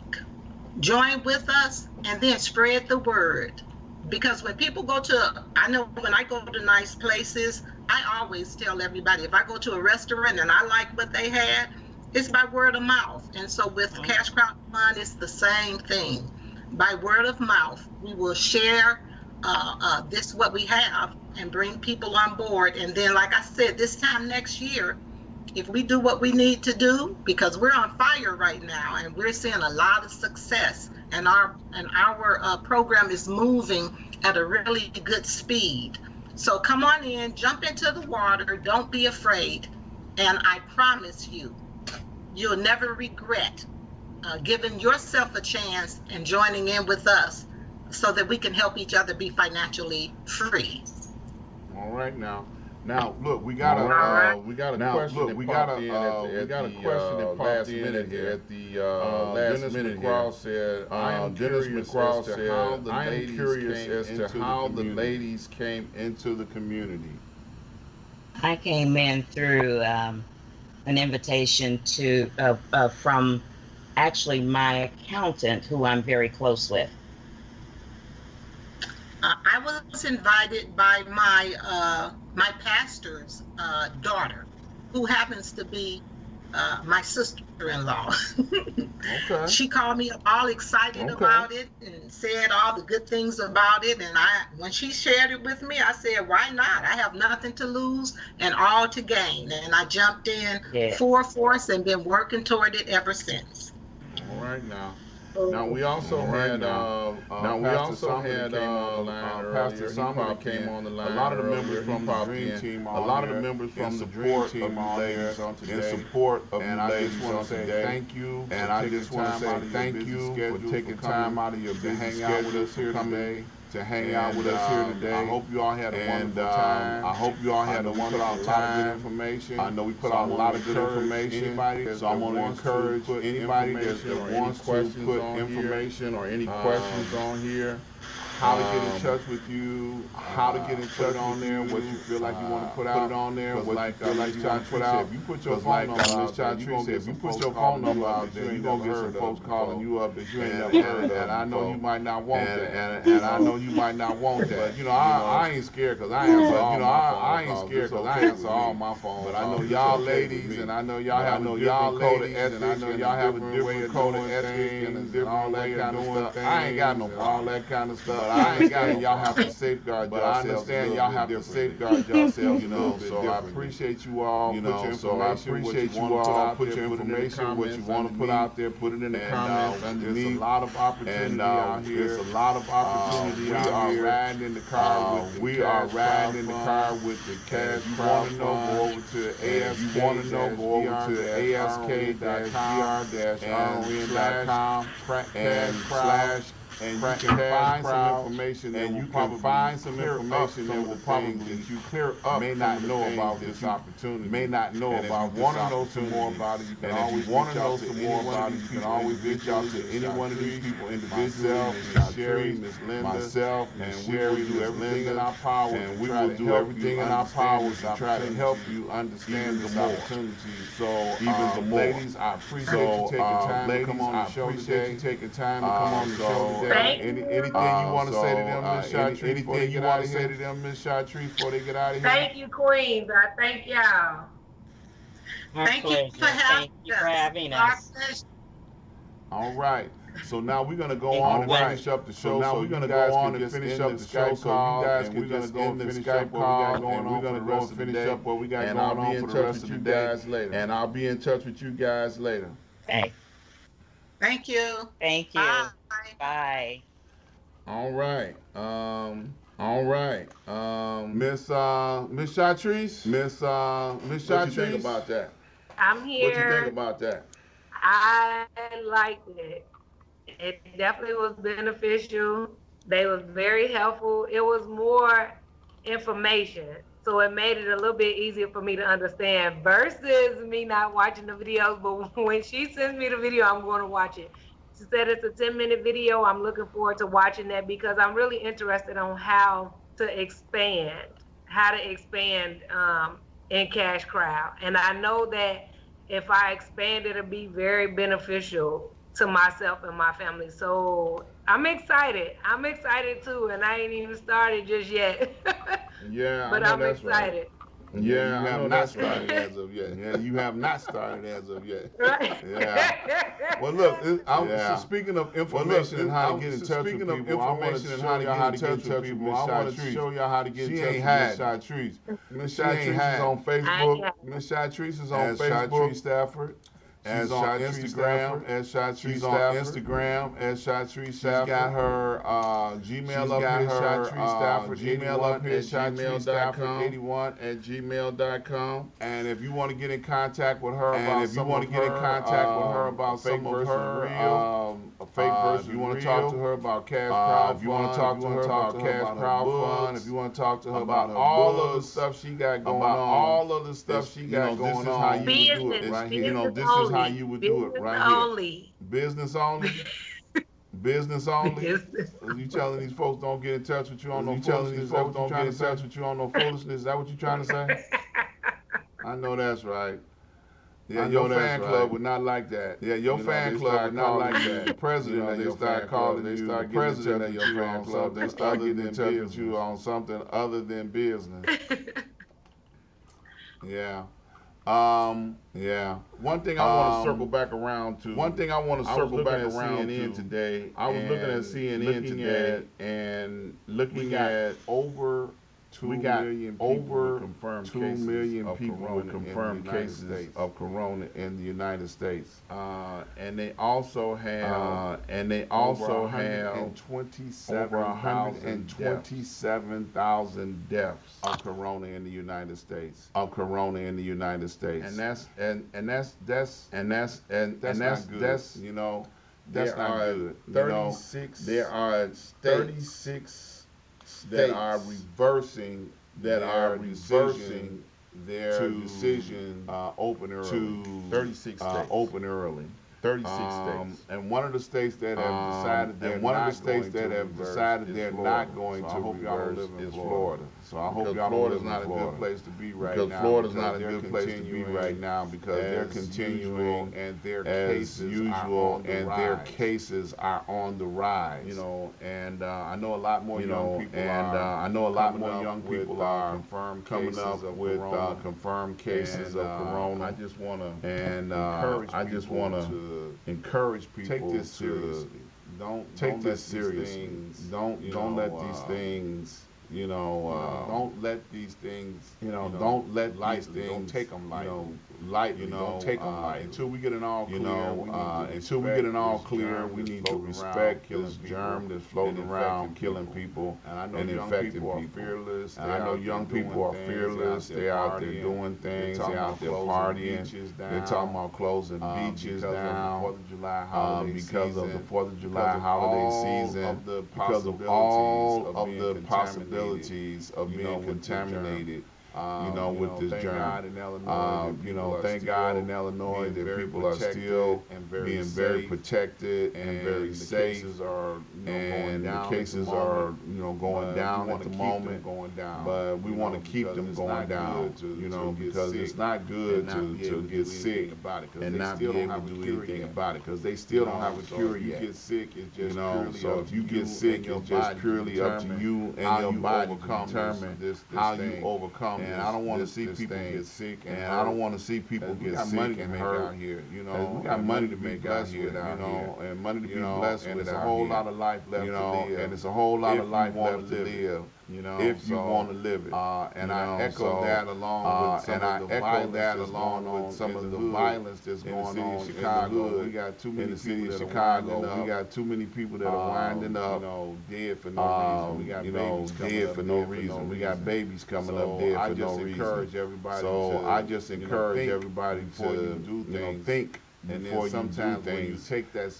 Join with us and then spread the word. Because when people go to, I know when I go to nice places, I always tell everybody, if I go to a restaurant and I like what they had, it's by word of mouth. And so with Cash Crowd Fund, it's the same thing. By word of mouth, we will share this what we have and bring people on board. And then, like I said, this time next year, if we do what we need to do, because we're on fire right now and we're seeing a lot of success, and our program is moving at a really good speed. So come on in, jump into the water, don't be afraid, and I promise you, you'll never regret giving yourself a chance and joining in with us so that we can help each other be financially free.
All right now. Now, look, we got
All right.
a question that popped in last minute here. At the last minute here, said, Dennis McCraw said, I am curious as to how the ladies came into the community.
I came in through an invitation to from actually my accountant, who I'm very close with.
I was invited by my pastor's daughter, who happens to be my sister-in-law.
Okay.
She called me up all excited about it and said all the good things about it. And when she shared it with me, I said, why not? I have nothing to lose and all to gain. And I jumped in full force and been working toward it ever since.
All right now. Now we also had Pastor Summer came on the line Pastor Summer came on the line. A lot of the members from the Dream Team, a lot of the members from the Dream Team on there in support of you ladies on today. Thank you, and I just want to say thank you for taking time out of your busy hang out with us here today. To hang out with us here today. I hope you all had a wonderful time. I hope you all had a wonderful time. Information. I know we put out a lot of good information. So I'm going to encourage anybody that wants to put information or any questions on here. How to get in touch with you, how to get in touch on there, what you feel like you want to put out on there, what you feel like you want to put out. If you put your phone number out there, if you put your phone number out there, you're going to get some folks calling you up that you ain't never heard of. And I know you might not want that. And I know you might not want that. But, I ain't scared because I answer all my phone calls. I ain't scared because I answer all my phone calls. But I know y'all ladies, and I know y'all have a different code of ethics, and I know y'all have a different code of ethics and all that kind of stuff. I ain't got no all that kind of stuff. But I understand y'all have to safeguard yourselves. So I appreciate you all. So I appreciate you all. Put your information, what you want to put out there, put it in the comments underneath. There's a lot of opportunity out here. There's a lot of opportunity out here. We are riding in the car with the cash crowd. You want to know, go over to ASK. You want to know, go over to ask.gr-ron.com and you can find some information and you can find some information that will probably that you clear up may not know about this opportunity. May not know about. If you want to know some more about it, you can always reach out to any one of these people. You can always reach out to any one of these people individually. Miss Sherry, Miss Linda, myself, and we will do everything in our power. And we will do everything in our power to try to help you understand this opportunity. So even the ladies, I appreciate you taking time to come on the show today. Anything you want to say to them, Miss Chartrice? Anything you want to say to them, Miss Chartrice, before they get out of here?
Thank you, Queens. I thank y'all.
Thank you for
having us.
All right. So now we're gonna go on and finish up the show. Now we're gonna go on and finish up the Skype call. You guys can just end the Skype call, and we're gonna go and finish up what we got going on for the rest of the day. And I'll be in touch with you guys later.
Hey.
Thank you.
Thank you.
Bye.
Bye.
All right. Miss Chartrice. Miss Chartrice. What you think about that?
I'm here.
What you think about that?
I liked it. It definitely was beneficial. They was very helpful. It was more information, so it made it a little bit easier for me to understand versus me not watching the videos. But when she sends me the video, I'm going to watch it. She said it's a 10-minute video. I'm looking forward to watching that because I'm really interested on how to expand in Cash Crowd. And I know that if I expand, it'll be very beneficial to myself and my family. So I'm excited. I'm excited too, and I ain't even started just yet.
Yeah,
but I'm excited.
Right. Yeah, you have not started as of yet. Yeah, you have not started as of yet.
Right.
Yeah. Well, look, so speaking of information and how to get in touch with people, I want to show y'all how to get in touch with Miss Chartrice. Show y'all how to get in touch with Miss Chartrice. Miss Chartrice is on Facebook. Miss Chartrice is on Facebook. Chartrice Stafford. She's on Instagram as Shatrese Stafford. She's on Instagram as Shatrese Stafford. She's got her Gmail up here, Shatrese Stafford. Gmail up here, Shatrese81@gmail.com. And if you want to get in contact with her about some of her a fake versus real, you want to talk to her about cash crowdfund, if you want to talk to her about cash crowdfund, if you want to talk to her about all of the stuff she got going on, all of the stuff she got going on, this is how you would do it right here. You know, this is how you would do it right here. Business only. Business only. You telling these folks don't get in touch with you on no foolishness? These folks don't get in touch with you on no foolishness? Is that what you trying to say? I know that's right. Yeah, your fan club would not like that. Yeah, your fan club would not like that. The president of your fan club, they start getting in touch with your fan club. They start getting in touch with you on something other than business. Yeah. Yeah. One thing I want to circle back around to. One thing I want to circle back around to today. I was looking at CNN today and looking at over 2 million people with confirmed cases of corona in the United States. And they also have over 127,000 deaths of corona in the United States. And that's you know, that's not good. 36 there are 36 that are reversing their decision open early. 36 states. Open early. 36 states. And one of the states that have decided they're not going to reverse is Florida. So I hope y'all don't live in Florida. Florida's not a good place to be right now. Because Florida's not a good place to be right now because they're continuing and their cases are on the rise. You know, and I know a lot more young people are coming up with confirmed cases of corona. I just want to encourage people take this seriously. Don't take this seriously. Don't let these things. Don't let these things. Don't let these things. Don't take them lightly. Don't take them lightly. Until we get an all clear. We need to respect this germ that's floating around, killing people and infecting people. Fearless. And I know young people are fearless. They're out there doing things. They're out there partying. They're talking about closing beaches down because of the 4th of July holiday season. Because of all of the possibilities of being contaminated. With this germ. Thank God in Illinois that people are still being very protected and very safe. And the cases are going down at the moment. But we want to keep them going down, because it's not good to get sick and not be able to do anything about it, because they still don't have a cure yet. So if you get sick, it's just purely up to you and your body to determine how you overcome. And I don't want to see people get sick, and I don't want to see people get sick and hurt. We got money to make out here, and money to be blessed with. It's a whole lot of life left to live, and it's a whole lot of life left to live. If you want to live it, and I echo that along with some of the violence that's going on in Chicago. We got too many people in Chicago. We got too many people that are winding up, dead for no reason. We got babies dead for no reason. We got babies coming up dead for no reason. I just encourage everybody to think. And then sometimes when you take that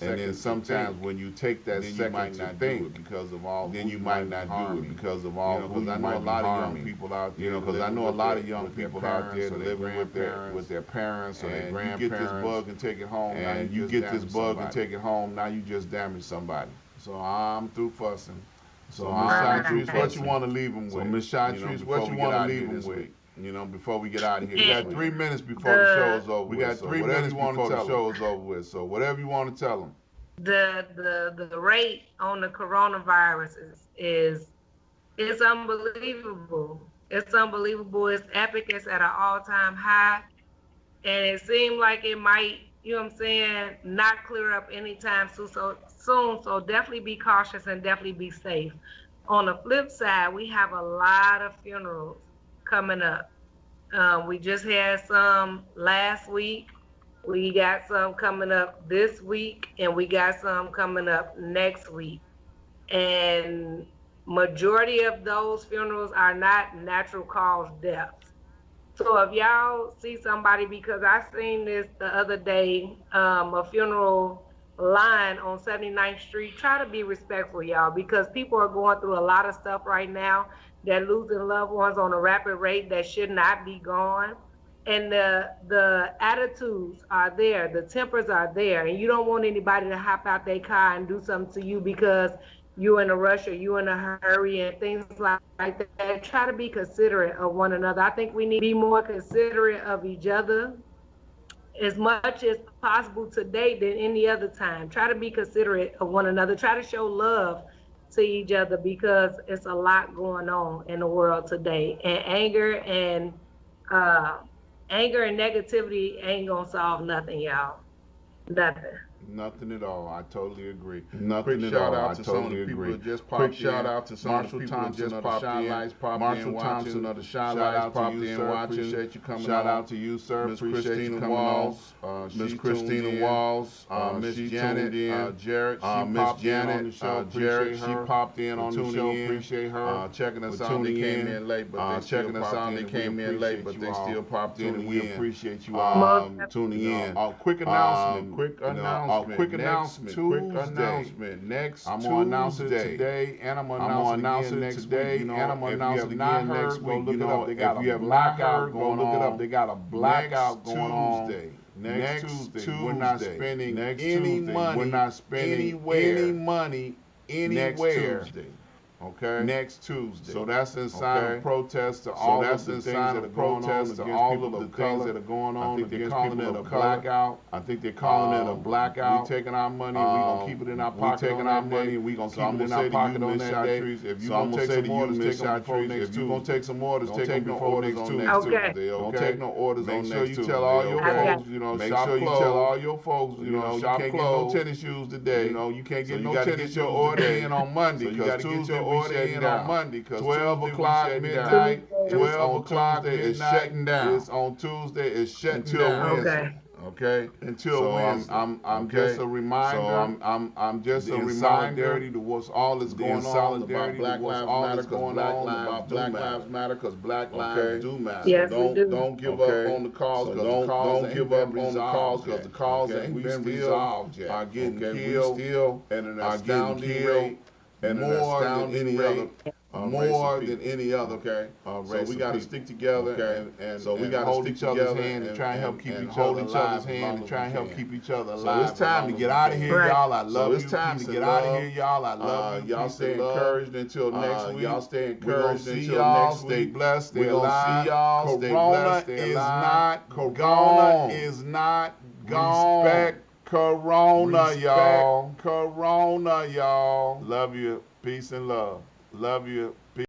second to think, because of all, then you might not do it because of all. Because I know a lot of young people out there. Because I know a lot of young people out there living with their parents or their grandparents. You get this bug and take it home. And you get this bug and take it home. Now you just damaged somebody. So I'm through fussing. So Miss Shatrese, what you want to leave them with? So Miss Shatrese, what you want to leave them with? Before we get out of here. We got 3 minutes before the show is over. We got 3 minutes before the show is over with. So whatever you want to tell them.
The rate on the coronavirus is unbelievable. It's unbelievable. It's epic. It's at an all-time high. And it seemed like it might, not clear up anytime soon. So definitely be cautious and definitely be safe. On the flip side, we have a lot of funerals coming up. We just had some last week, We got some coming up this week, and we got some coming up next week. And majority of those funerals are not natural cause deaths. So if y'all see somebody, because I seen this the other day, a funeral line on 79th Street, try to be respectful, y'all, because people are going through a lot of stuff right now. They're losing loved ones on a rapid rate that should not be gone. And the attitudes are there, the tempers are there, and you don't want anybody to hop out their car and do something to you because you in a rush or you in a hurry and things like that. Try to be considerate of one another. I think we need to be more considerate of each other as much as possible today than any other time. Try to be considerate of one another. Try to show love to each other because it's a lot going on in the world today. And uh, anger and negativity ain't gonna solve nothing, y'all. Nothing.
Nothing at all. I totally agree.
Nothing
Quick
at
shout
all.
out
I
to some of the
totally
people
agree.
that just
Quick
popped
shout
in.
out to some of the
Marshall
people that
Thompson
just
of the
popped
Shine
in.
Lights popped
Marshall
in
Thompson
watching.
of the Shine
Shout
Lights
out to
popped
you,
in
sir.
watching.
Appreciate you coming
Shout
on.
out to you, sir.
Miss
Appreciate
Christina
you coming
Walls,
on.
she
Miss
tuned
Christina
in.
Walls,
Miss
she
Janet,
tuned in.
Jared, she
Miss
popped in on the
Janet,
show.
Jared,
Appreciate
she
her
popped in
for
on the
tuning
show.
in.
Appreciate her
Checking us
for
out. They
tuning
came
in.
in late, but they still
Checking us
popped
out.
in.
They
And
came
we
in late, but
appreciate
they
you all
still popped in, and
tuning
we
in.
appreciate you
Most
all
definitely.
tuning in.
Quick announcement.
Quick
Quick
announcement.
announcement.
Quick
Tuesday.
announcement. Next
I'm gonna announce it
Tuesday.
today, and I'm gonna
I'm
announce
gonna announce
it again
it
next
today,
week. You know,
and I'm gonna
if
announce
you
it
have
again
not
next
heard,
week.
go look
You
it
know,
up. They
if
got
you
a
have not
blackout
heard, go
going
look it
on.
up. They got a blackout going on
Tuesday.
next Tuesday. We're not spending
Next
any
Tuesday.
money.
We're not spending
anywhere.
any money anywhere.
Next Tuesday.
Okay.
Next Tuesday.
So that's in sign of protest to
So
all
that's
of the
in
things
sign
that are
of
going on
protest
against
to all
people
of the
of
things
color.
that are going
I
on
think they're
against
calling
people
it a
of color.
blackout.
I think they're calling it a blackout.
We taking our money and we gonna keep it in our
We
pocket
taking
on
our
that
money
day.
and we gonna
So
keep
I'm
it in
gonna
our
say to
pocket
you,
on
Miss
that day.
Chartreuse, if you
So I'm
gonna
gonna
take
say
some
to you,
orders,
Miss
take them before
Chartreuse,
next
if you gonna
Tuesday.
take some orders,
Don't
take
take
them
no
before
orders
next
on
Tuesday.
next
Okay.
Tuesday,
Don't
okay?
take no orders
Make
on
sure
next
you
Tuesday.
tell all your
I got
folks, you know,
Make
shop
sure you
clothes.
tell all your folks,
You know,
you
shop
can't get no
clothes.
tennis shoes today.
You know, you can't
So
get
you
no
gotta
tennis
get your
shoes
order
today.
in on Monday,
So you
because
gotta get
Tuesday
your
we
order
shutting
in
down.
on Monday, because
12
Tuesday we
o'clock
shutting down.
midnight.
Tuesday.
It's on
12
Tuesday. It's
midnight.
shutting down.
It's on Tuesday. It's shutting
Until
down.
Wednesday.
Okay.
Okay.
Until
So
Wednesday.
I'm
Okay?
just a reminder.
So I'm just a
in
reminder
solidarity to what's all that's
in
going on about
solidarity
Black
to what's
Lives
all
Matter,
that's
because
going
Black
on
Lives
about
do
Black
matter.
Lives Matter, because Black
Okay?
lives do matter.
Yes,
So
we do.
don't give
Okay?
up on the cause,
So
because the cause
don't
ain't
give
been
up on the cause,
resolved
because
yet.
the cause
Okay?
ain't
We
been
still
resolved yet.
are getting
Okay?
killed
We still
at an
are getting
astounding
killed
rate,
at an
more than
astounding
any
rate,
other
more
race
than
of people.
any other
Okay? So
race
we
of
got to
people.
stick together
Okay?
and
So we
and
got to
hold
stick
each other's
together
hand and try and help keep
and
each
hold
other
each
alive
other's
as
hand
long
and
as
try
we
and help
can.
keep each other
So
alive.
it's time
as
to
long
get
as
out
we
of
can.
here,
Right.
y'all. I love
So
you.
it's time
Peace
to
and
get out of
love.
here, y'all. I love you.
Y'all
Peace
stay
and love.
encouraged until next week.
Y'all stay
We're gonna
encouraged
see
until
y'all.
next
Stay
week.
blessed. Stay
We're gonna
alive.
see y'all. Stay
Corona
blessed. Stay
is
alive.
not
Corona
gone.
is not gone.
Respect Corona,
Respect
y'all.
Corona, y'all.
Love you. Peace and love.
Love you. Peace.